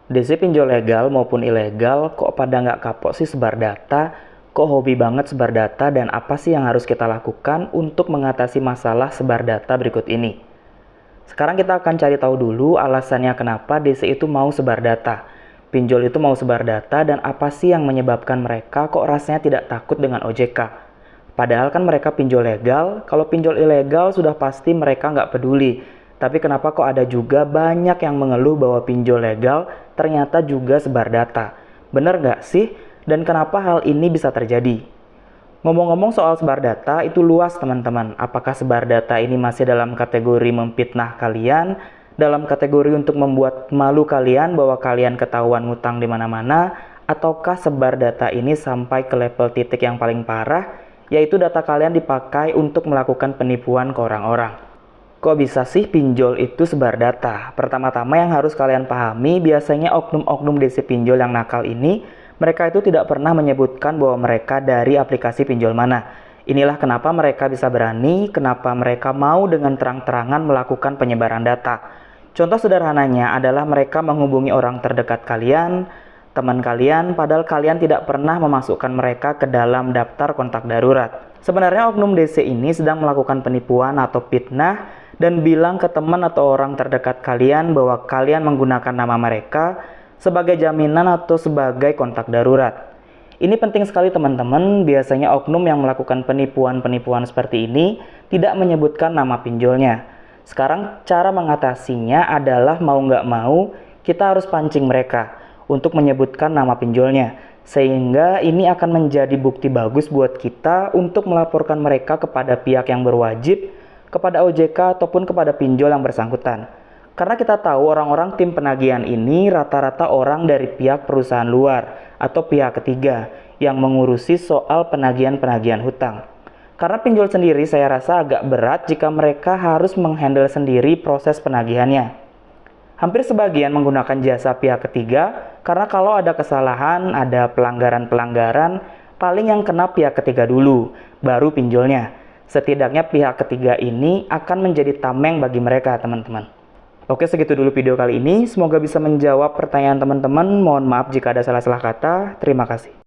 DC pinjol legal maupun ilegal kok pada nggak kapok sih sebar data? Kok hobi banget sebar data dan apa sih yang harus kita lakukan untuk mengatasi masalah sebar data berikut ini? Sekarang kita akan cari tahu dulu alasannya kenapa DC itu mau sebar data. Pinjol itu mau sebar data dan apa sih yang menyebabkan mereka kok rasanya tidak takut dengan OJK? Padahal kan mereka pinjol legal, kalau pinjol ilegal sudah pasti mereka nggak peduli. Tapi kenapa kok ada juga banyak yang mengeluh bahwa pinjol legal ternyata juga sebar data? Bener nggak sih? Dan kenapa hal ini bisa terjadi? Ngomong-ngomong soal sebar data itu luas teman-teman. Apakah sebar data ini masih dalam kategori memfitnah kalian? Dalam kategori untuk membuat malu kalian bahwa kalian ketahuan ngutang di mana-mana? Ataukah sebar data ini sampai ke level titik yang paling parah? Yaitu data kalian dipakai untuk melakukan penipuan ke orang-orang. Kok bisa sih pinjol itu sebar data? Pertama-tama yang harus kalian pahami, biasanya oknum-oknum DC pinjol yang nakal ini, mereka itu tidak pernah menyebutkan bahwa mereka dari aplikasi pinjol mana. Inilah kenapa mereka bisa berani, kenapa mereka mau dengan terang-terangan melakukan penyebaran data. Contoh sederhananya adalah mereka menghubungi orang terdekat kalian, teman kalian, padahal kalian tidak pernah memasukkan mereka ke dalam daftar kontak darurat. Sebenarnya oknum DC ini sedang melakukan penipuan atau fitnah dan bilang ke teman atau orang terdekat kalian bahwa kalian menggunakan nama mereka sebagai jaminan atau sebagai kontak darurat. Ini penting sekali teman-teman, biasanya oknum yang melakukan penipuan-penipuan seperti ini tidak menyebutkan nama pinjolnya. Sekarang cara mengatasinya adalah mau nggak mau kita harus pancing mereka untuk menyebutkan nama pinjolnya. Sehingga ini akan menjadi bukti bagus buat kita untuk melaporkan mereka kepada pihak yang berwajib, kepada OJK ataupun kepada pinjol yang bersangkutan. Karena kita tahu orang-orang tim penagihan ini rata-rata orang dari pihak perusahaan luar atau pihak ketiga yang mengurusi soal penagihan-penagihan hutang. Karena pinjol sendiri saya rasa agak berat jika mereka harus menghandle sendiri proses penagihannya. Hampir sebagian menggunakan jasa pihak ketiga karena kalau ada kesalahan, ada pelanggaran-pelanggaran, paling yang kena pihak ketiga dulu, baru pinjolnya. Setidaknya pihak ketiga ini akan menjadi tameng bagi mereka teman-teman. Oke, segitu dulu video kali ini. Semoga bisa menjawab pertanyaan teman-teman. Mohon maaf jika ada salah-salah kata. Terima kasih.